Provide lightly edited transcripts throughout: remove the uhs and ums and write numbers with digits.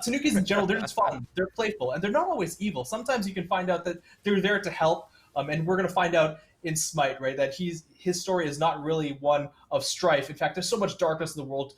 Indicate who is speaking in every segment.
Speaker 1: Tanukis in general, they're just fun. They're playful, and they're not always evil. Sometimes you can find out that they're there to help, and we're going to find out in Smite, right, that his story is not really one of strife. In fact, there's so much darkness in the world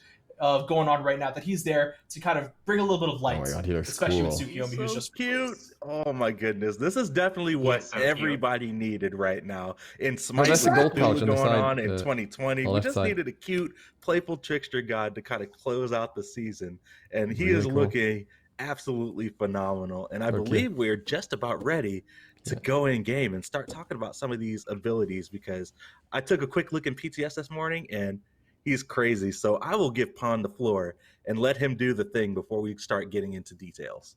Speaker 1: going on right now that he's there to kind of bring a little bit of light.
Speaker 2: Oh my God, he looks
Speaker 1: especially
Speaker 2: cool.
Speaker 1: with Tsukiyomi, who's just
Speaker 3: cute. Oh my goodness, this is definitely what
Speaker 4: so
Speaker 3: everybody needed right now in Smite.
Speaker 2: that's the gold pouch on the
Speaker 3: going
Speaker 2: side,
Speaker 3: on in
Speaker 2: the
Speaker 3: 2020. We
Speaker 2: left
Speaker 3: just
Speaker 2: side.
Speaker 3: needed a cute, playful trickster god to kind of close out the season, and he
Speaker 2: Really
Speaker 3: is
Speaker 2: cool.
Speaker 3: looking absolutely phenomenal. And I believe we're just about ready to go in game and start talking about some of these abilities, because I took a quick look in PTS this morning and he's crazy. So I will give Pon the floor and let him do the thing before we start getting into details.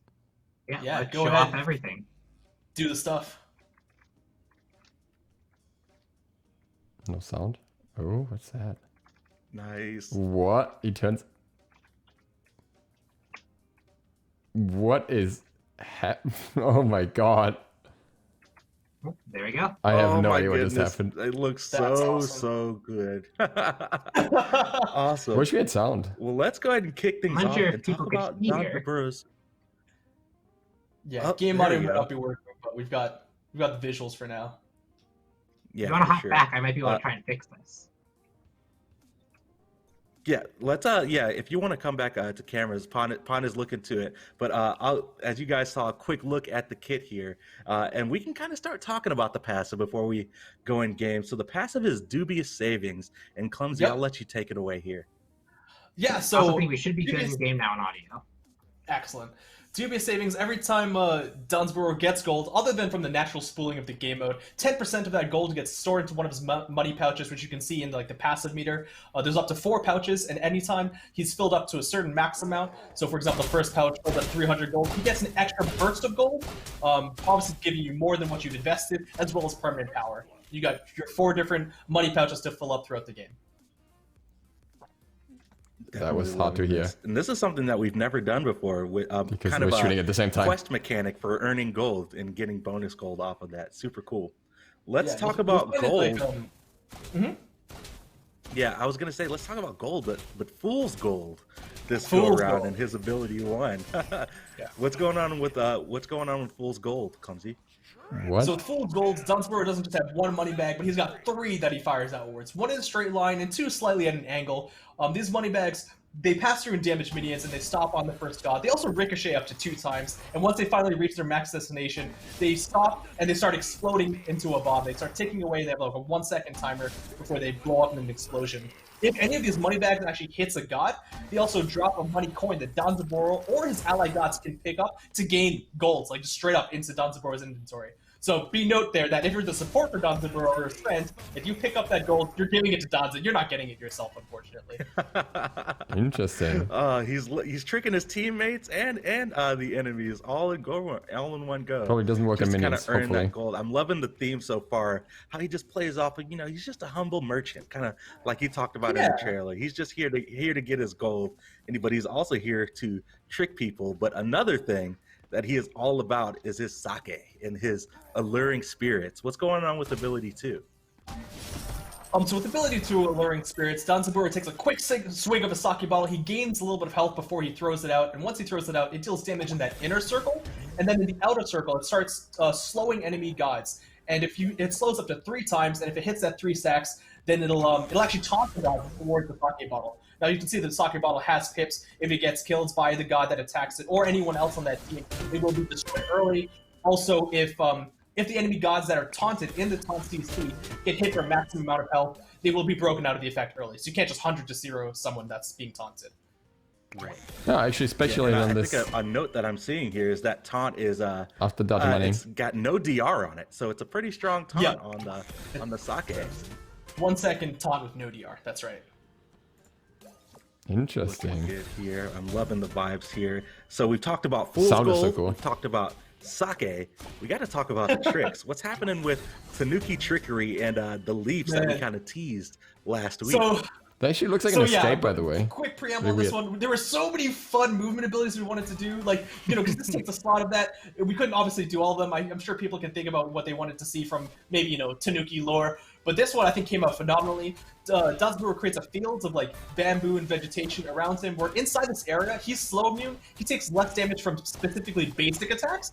Speaker 1: Yeah,
Speaker 4: let's
Speaker 1: go
Speaker 4: show
Speaker 1: ahead.
Speaker 4: off everything.
Speaker 1: do the stuff.
Speaker 2: No sound. Oh, what's that?
Speaker 3: Nice.
Speaker 2: What? He turns. What is Oh my God.
Speaker 4: Oh, there we go.
Speaker 2: I have
Speaker 3: Oh
Speaker 2: no
Speaker 3: my
Speaker 2: idea what just
Speaker 3: goodness.
Speaker 2: happened.
Speaker 3: It looks
Speaker 1: That's
Speaker 3: so,
Speaker 1: awesome.
Speaker 3: so good. Awesome.
Speaker 2: Wish we had sound.
Speaker 3: Well, let's go ahead and kick things
Speaker 4: I'm
Speaker 3: off
Speaker 4: sure if
Speaker 3: and talk
Speaker 4: people could
Speaker 3: about
Speaker 4: hear.
Speaker 3: Danzaborou's.
Speaker 1: Yeah,
Speaker 3: Oh,
Speaker 1: game
Speaker 3: there
Speaker 1: audio
Speaker 3: we
Speaker 1: might
Speaker 3: go.
Speaker 1: not be working, but we've got the visuals for now.
Speaker 3: Yeah,
Speaker 4: If you want to
Speaker 3: for
Speaker 4: hop
Speaker 3: sure.
Speaker 4: back, I might be able to try and fix this.
Speaker 3: Yeah, let's if you want to come back to cameras, Pon is looking to it. But as you guys saw a quick look at the kit here, and we can kind of start talking about the passive before we go in game. So the passive is Dubious Savings, and Clumsy,
Speaker 1: Yep.
Speaker 3: I'll let you take it away here.
Speaker 1: Yeah,
Speaker 4: I also
Speaker 1: so
Speaker 4: think we should be good
Speaker 1: Dubious-
Speaker 4: in game now on audio.
Speaker 1: excellent. Dubious Savings, every time Don Zeburo gets gold, other than from the natural spooling of the game mode, 10% of that gold gets stored into one of his money pouches, which you can see in the passive meter. There's up to 4 pouches, and anytime he's filled up to a certain max amount, so for example, the first pouch filled up 300 gold, he gets an extra burst of gold, obviously giving you more than what you've invested, as well as permanent power. You got your 4 different money pouches to fill up throughout the game.
Speaker 2: That was
Speaker 3: Definitely
Speaker 2: hard to
Speaker 3: loving
Speaker 2: hear.
Speaker 3: this. And this is something that we've never done before with
Speaker 2: Because
Speaker 3: kind
Speaker 2: we're
Speaker 3: of
Speaker 2: shooting at the same time.
Speaker 3: quest mechanic for earning gold and getting bonus gold off of that. Super cool. Let's
Speaker 1: Yeah,
Speaker 3: talk
Speaker 1: you'll
Speaker 3: about
Speaker 1: find it,
Speaker 3: gold. Yeah, I was gonna say let's talk about gold, but Fool's Gold this go
Speaker 1: Fool's
Speaker 3: around
Speaker 1: Gold.
Speaker 3: and his ability 1.
Speaker 1: Yeah.
Speaker 3: What's going on with Fool's Gold, Clumsy?
Speaker 2: What?
Speaker 1: So with full gold, Don Zeburo doesn't just have 1 money bag, but he's got 3 that he fires outwards. 1 in a straight line and 2 slightly at an angle. These money bags, they pass through and damage minions and they stop on the first god. They also ricochet up to 2 times, and once they finally reach their max destination, they stop and they start exploding into a bomb. They start ticking away. They have like a 1-second timer before they blow up in an explosion. If any of these money bags actually hits a god, they also drop a money coin that Don Zeburo or his ally gods can pick up to gain golds, like just straight up into Don Zeburo's inventory. So be note there that if you're the support for Don Zeburo or his friends, if you pick up that gold, you're giving it to Don Zeburo. You're not getting it yourself, unfortunately.
Speaker 2: Interesting.
Speaker 3: He's tricking his teammates and the enemies all in one go.
Speaker 2: Probably doesn't work on
Speaker 3: just to kind
Speaker 2: minions,
Speaker 3: of earn
Speaker 2: hopefully.
Speaker 3: that gold. I'm loving the theme so far. How he just plays off of, he's just a humble merchant, kind of like he talked about in the
Speaker 1: Yeah.
Speaker 3: trailer. He's just here to get his gold, but he's also here to trick people. But another thing that he is all about is his sake and his alluring spirits. What's going on with ability 2?
Speaker 1: So with ability to alluring spirits, Don Zeburo takes a quick swig of a sake bottle. He gains a little bit of health before he throws it out, and once he throws it out, it deals damage in that inner circle, and then in the outer circle, it starts slowing enemy gods. And it slows up to 3 times, and if it hits that 3 stacks, then it'll actually taunt the god towards the sake bottle. Now you can see that the sake bottle has pips. If it gets killed by the god that attacks it, or anyone else on that team, it will be destroyed early. Also, if the enemy gods that are taunted in the taunt CC get hit for a maximum amount of health, they will be broken out of the effect early. So you can't just 100 to 0 someone that's being taunted.
Speaker 3: Right.
Speaker 2: No, I actually speculated on
Speaker 3: I
Speaker 2: this
Speaker 3: think a note that I'm seeing here is that taunt is
Speaker 2: after dodge money.
Speaker 3: it's got no DR on it, so it's a pretty strong taunt
Speaker 1: Yeah.
Speaker 3: on the sake.
Speaker 1: 1 second taunt with no DR. That's right.
Speaker 3: Looking
Speaker 2: Interesting.
Speaker 3: good here. I'm loving the vibes here. So we've talked about Fool's
Speaker 2: Sound is so
Speaker 3: Gold.
Speaker 2: cool.
Speaker 3: We've talked about sake. We got to talk about the tricks. What's happening with Tanuki trickery and the leaps that we
Speaker 1: Man.
Speaker 3: kind of teased last week?
Speaker 1: So
Speaker 2: That actually looks like an
Speaker 1: yeah,
Speaker 2: escape, by the way.
Speaker 1: quick preamble on
Speaker 2: Really
Speaker 1: this one. There were so many fun movement abilities we wanted to do, because this takes a slot of that. We couldn't obviously do all of them. I'm sure people can think about what they wanted to see from maybe, Tanuki lore. But this one I think came out phenomenally. Danzaburou creates a field of like bamboo and vegetation around him, where inside this area he's slow immune. He takes less damage from specifically basic attacks.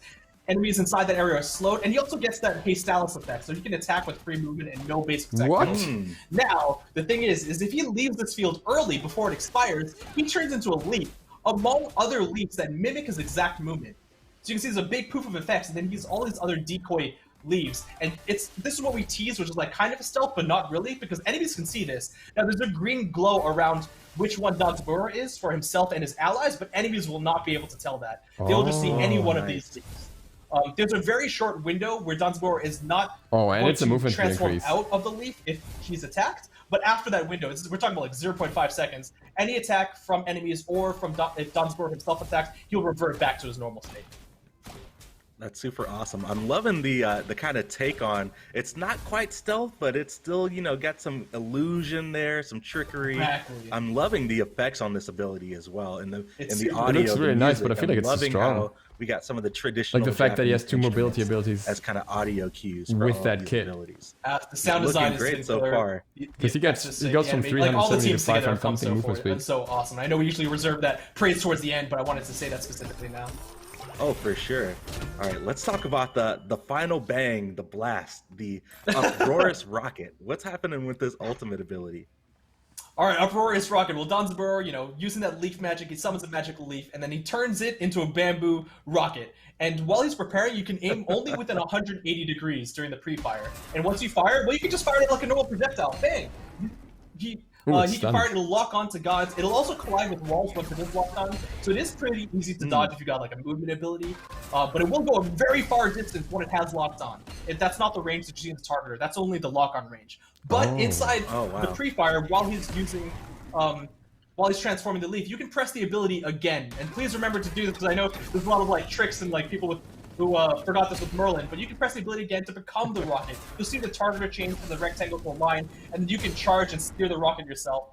Speaker 1: Enemies inside that area are slowed, and he also gets that Hastalis effect, so he can attack with free movement and no basic attack.
Speaker 2: What?
Speaker 1: Now, the thing is if he leaves this field early before it expires, he turns into a leaf, among other leaves that mimic his exact movement. So you can see there's a big poof of effects, and then he's all these other decoy leaves. And this is what we tease, which is like kind of a stealth, but not really, because enemies can see this. Now, there's a green glow around which one Danzaborou is for himself and his allies, but enemies will not be able to tell that. They'll just see any one of these leaves. There's a very short window where Danzaborou is not
Speaker 2: and
Speaker 1: going
Speaker 2: it's a
Speaker 1: to
Speaker 2: movement
Speaker 1: transform
Speaker 2: increase.
Speaker 1: out of the leaf if he's attacked. But after that window, we're talking about like 0.5 seconds, any attack from enemies or from if Danzaborou himself attacks, he'll revert back to his normal state.
Speaker 3: That's super awesome. I'm loving the kind of take on. It's not quite stealth, but it's still, you know, got some illusion there, some trickery.
Speaker 1: Exactly.
Speaker 3: I'm loving the effects on this ability as well, and the audio.
Speaker 2: It looks really nice, but I feel like it's
Speaker 3: loving
Speaker 2: strong.
Speaker 3: how we got some of the traditional.
Speaker 2: Like the fact that he has
Speaker 3: Japanese
Speaker 2: 2 mobility
Speaker 3: instruments
Speaker 2: abilities
Speaker 3: as kind of audio cues for
Speaker 2: with
Speaker 3: all
Speaker 2: that
Speaker 3: these
Speaker 2: kit.
Speaker 3: abilities.
Speaker 1: The sound design is
Speaker 3: great so
Speaker 1: killer.
Speaker 3: far.
Speaker 2: Because he goes from 370
Speaker 1: like all the
Speaker 2: to
Speaker 1: teams together
Speaker 2: 500
Speaker 1: have come
Speaker 2: something
Speaker 1: so
Speaker 2: movement
Speaker 1: forth.
Speaker 2: speed.
Speaker 1: It's so awesome. I know we usually reserve that praise towards the end, but I wanted to say that specifically now.
Speaker 3: Oh, for sure. All right, let's talk about the final bang, the blast, the uproarious rocket. What's happening with this ultimate ability?
Speaker 1: All right, uproarious rocket. Well, Danzaborou, you know, using that leaf magic, he summons a magical leaf, and then he turns it into a bamboo rocket. And while he's preparing, you can aim only within 180 degrees during the pre-fire. And once you fire, well, you can just fire it like a normal projectile. Bang! He can fire it, it'll lock onto gods. It'll also collide with walls once it is locked on. So it is pretty easy to dodge if you got like a movement ability. But it will go a very far distance when it has locked on. That's not the range that you use the targeter. That's only the lock-on range. But inside the pre-fire, while he's using, while he's transforming the leaf, you can press the ability again. And please remember to do this, because I know there's a lot of like tricks and like people who forgot this with Merlin, but you can press the ability again to become the rocket. You'll see the targeter change from the rectangle to a line, and then you can charge and steer the rocket yourself.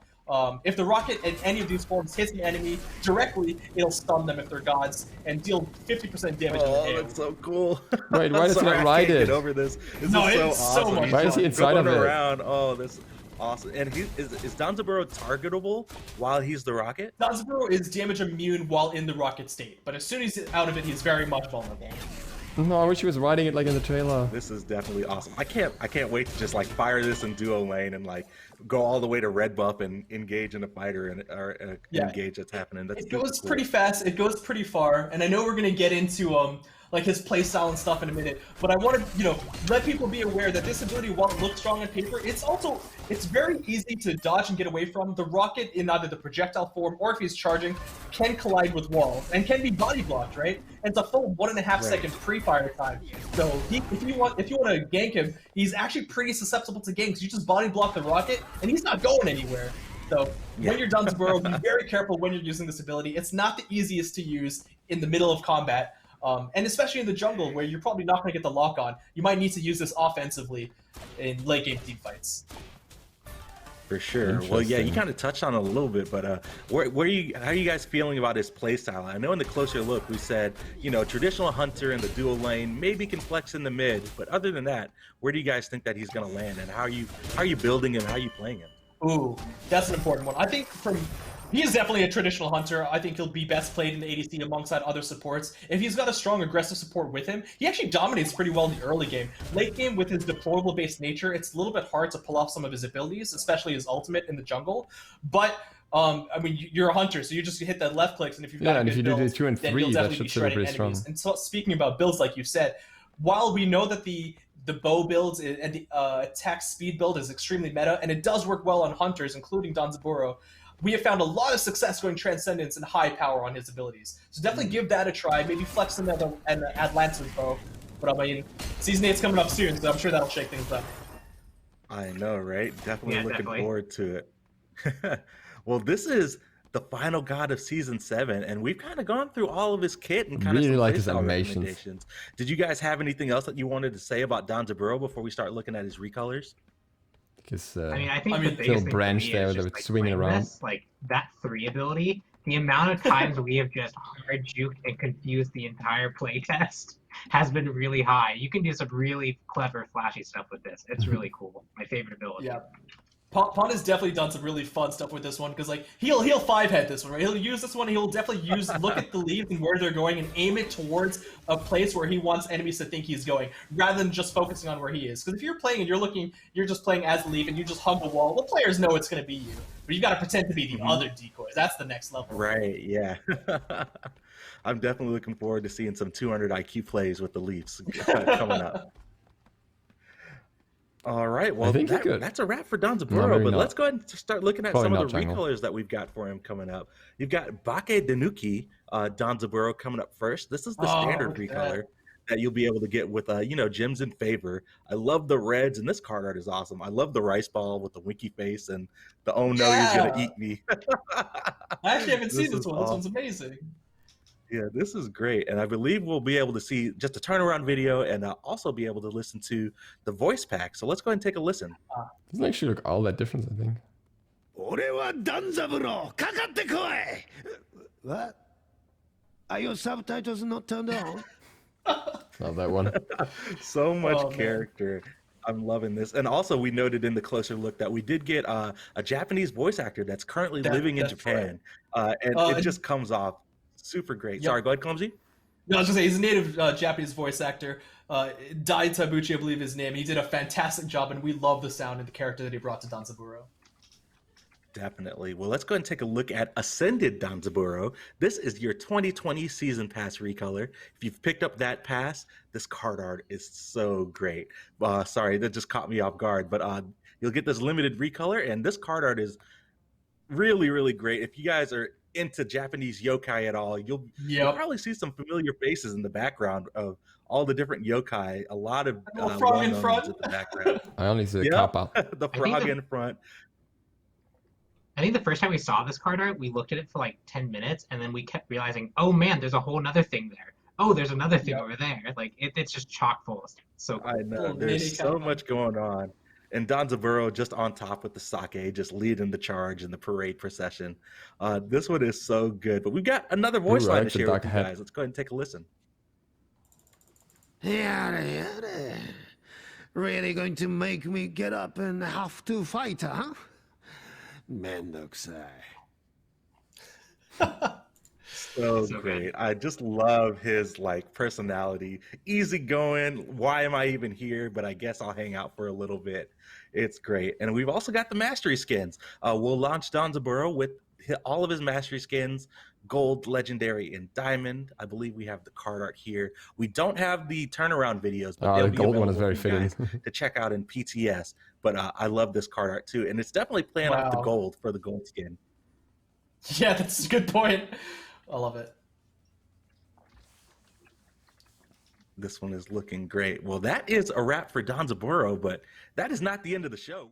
Speaker 1: If the rocket in any of these forms hits an enemy directly, it'll stun them if they're gods, and deal 50% damage in the
Speaker 3: Oh,
Speaker 1: AoE.
Speaker 3: that's so cool.
Speaker 2: Wait, why does he not ride it?
Speaker 3: Get over this. This
Speaker 1: No,
Speaker 3: is so
Speaker 1: it's so
Speaker 3: awesome.
Speaker 1: much
Speaker 2: Why is he inside of it?
Speaker 3: Around. Oh, this is awesome. And is Danzaborou targetable while he's the rocket?
Speaker 1: Danzaborou is damage immune while in the rocket state, but as soon as he's out of it, he's very much vulnerable.
Speaker 2: No, I wish he was riding it like in the trailer.
Speaker 3: This is definitely awesome. I can't wait to just like fire this in duo lane and like go all the way to red buff and engage in a fighter or engage that's happening. That's
Speaker 1: it goes pretty fast. It goes pretty far, and I know we're gonna get into like his playstyle and stuff in a minute. But I want to let people be aware that this ability, while it looks strong on paper, it's very easy to dodge and get away from. The rocket in either the projectile form or if he's charging can collide with walls and can be body blocked, right? And it's a full 1.5 second pre-fire time. So if you want to gank him, he's actually pretty susceptible to ganks. You just body block the rocket and he's not going anywhere. So when you're Danzaborou, be very careful when you're using this ability. It's not the easiest to use in the middle of combat. And especially in the jungle, where you're probably not going to get the lock on, you might need to use this offensively in late game team fights.
Speaker 3: For sure. Well, yeah, you kind of touched on it a little bit, but how are you guys feeling about his playstyle? I know in the closer look we said, traditional hunter in the dual lane maybe can flex in the mid, but other than that, where do you guys think that he's going to land, and how are you building him? How are you playing him?
Speaker 1: Ooh, that's an important one. I think he is definitely a traditional hunter. I think he'll be best played in the ADC alongside other supports. If he's got a strong aggressive support with him, he actually dominates pretty well in the early game. Late game, with his deployable-based nature, it's a little bit hard to pull off some of his abilities, especially his ultimate in the jungle. But I mean, you're a hunter, so you just hit that left clicks, and if you've got
Speaker 2: and
Speaker 1: a
Speaker 2: if you
Speaker 1: good
Speaker 2: do
Speaker 1: build,
Speaker 2: 2 and
Speaker 1: then
Speaker 2: 3,
Speaker 1: you'll
Speaker 2: that
Speaker 1: definitely be
Speaker 2: should still be
Speaker 1: shredding
Speaker 2: pretty
Speaker 1: enemies.
Speaker 2: strong.
Speaker 1: And so, speaking about builds, like you said, while we know that the bow builds and the attack speed build is extremely meta, and it does work well on hunters, including Danzaborou, we have found a lot of success going Transcendence and high power on his abilities. So definitely give that a try. Maybe flex him and add Lancer's bow. But I mean, Season 8's coming up soon, so I'm sure that'll shake things up.
Speaker 3: I know, right? Definitely looking
Speaker 4: definitely.
Speaker 3: forward to it. Well, this is the final god of Season 7, and we've kind of gone through all of his kit and kind
Speaker 2: Really
Speaker 3: of
Speaker 2: like his
Speaker 3: playstyle
Speaker 2: animations.
Speaker 3: recommendations. Did you guys have anything else that you wanted to say about Danzaborou before we start looking at his recolors?
Speaker 2: Because
Speaker 4: I think the biggest
Speaker 2: little
Speaker 4: thing
Speaker 2: branch
Speaker 4: for me
Speaker 2: there
Speaker 4: is
Speaker 2: that
Speaker 4: just,
Speaker 2: it's swinging
Speaker 4: playing
Speaker 2: around.
Speaker 4: this, like that 3 ability, the amount of times we have just hard juked and confused the entire playtest has been really high. You can do some really clever, flashy stuff with this. It's really cool. My favorite ability.
Speaker 1: Yeah. Pon has definitely done some really fun stuff with this one because like he'll 5-head this one, right? He'll use this one. He'll definitely look at the leaves and where they're going and aim it towards a place where he wants enemies to think he's going, rather than just focusing on where he is. Because if you're playing and you're just playing as the leaf and you just hug the wall, the players know it's going to be you, but you got to pretend to be the other decoys. That's the next level.
Speaker 3: Right? Yeah. I'm definitely looking forward to seeing some 200 IQ plays with the Leafs coming up. All right, well, that's a wrap for Danzaburou, but let's go ahead and start looking at some of the recolors that we've got for him coming up. You've got Bake Danuki Danzaburou coming up first. This is the standard recolor that you'll be able to get with, gems in favor. I love the reds, and this card art is awesome. I love the rice ball with the winky face and the oh no, he's going to eat me.
Speaker 1: I actually haven't seen this one. This one's amazing.
Speaker 3: Yeah, this is great. And I believe we'll be able to see just a turnaround video and also be able to listen to the voice pack. So let's go ahead and take a listen.
Speaker 2: Doesn't actually look all that different, I think.
Speaker 5: What? Are your subtitles not turned on?
Speaker 2: Not that one.
Speaker 3: So much character. I'm loving this. And also, we noted in the closer look that we did get a Japanese voice actor that's currently living in Japan. And it just comes off super great. Sorry, go ahead, Clumsy.
Speaker 1: No, I was going to say, he's a native Japanese voice actor. Dai Tabuchi, I believe his name. He did a fantastic job, and we love the sound and the character that he brought to Danzaburou.
Speaker 3: Definitely. Well, let's go ahead and take a look at Ascended Danzaburou. This is your 2020 Season Pass recolor. If you've picked up that pass, this card art is so great. Sorry, that just caught me off guard, but you'll get this limited recolor, and this card art is really, really great. If you guys are into Japanese yokai at all, you'll probably see some familiar faces in the background of all the different yokai. A lot of
Speaker 1: frog in front.
Speaker 3: In the background.
Speaker 2: I only see the kappa.
Speaker 3: The frog in front.
Speaker 4: I think the first time we saw this card art, we looked at it for like 10 minutes, and then we kept realizing, oh man, there's a whole nother thing there. Oh, there's another thing over there. Like it's just chock full of stuff. So cool.
Speaker 3: I know there's so much going on. And Danzaburou just on top with the sake, just leading the charge in the parade procession. This one is so good. But we've got another voice line to share with you guys. Let's go ahead and take a listen.
Speaker 5: Really going to make me get up and have to fight, huh? Mendokusai.
Speaker 3: So great. I just love his personality. Easygoing. Why am I even here? But I guess I'll hang out for a little bit. It's great. And we've also got the mastery skins. We'll launch Danzaburou with all of his mastery skins, gold, legendary, and diamond. I believe we have the card art here. We don't have the turnaround videos, but
Speaker 2: the gold one is very fitting
Speaker 3: to check out in PTS. But I love this card art too, and it's definitely playing off the gold for the gold skin.
Speaker 1: Yeah, that's a good point. I love it.
Speaker 3: This one is looking great. Well, that is a wrap for Danzaburou, but that is not the end of the show.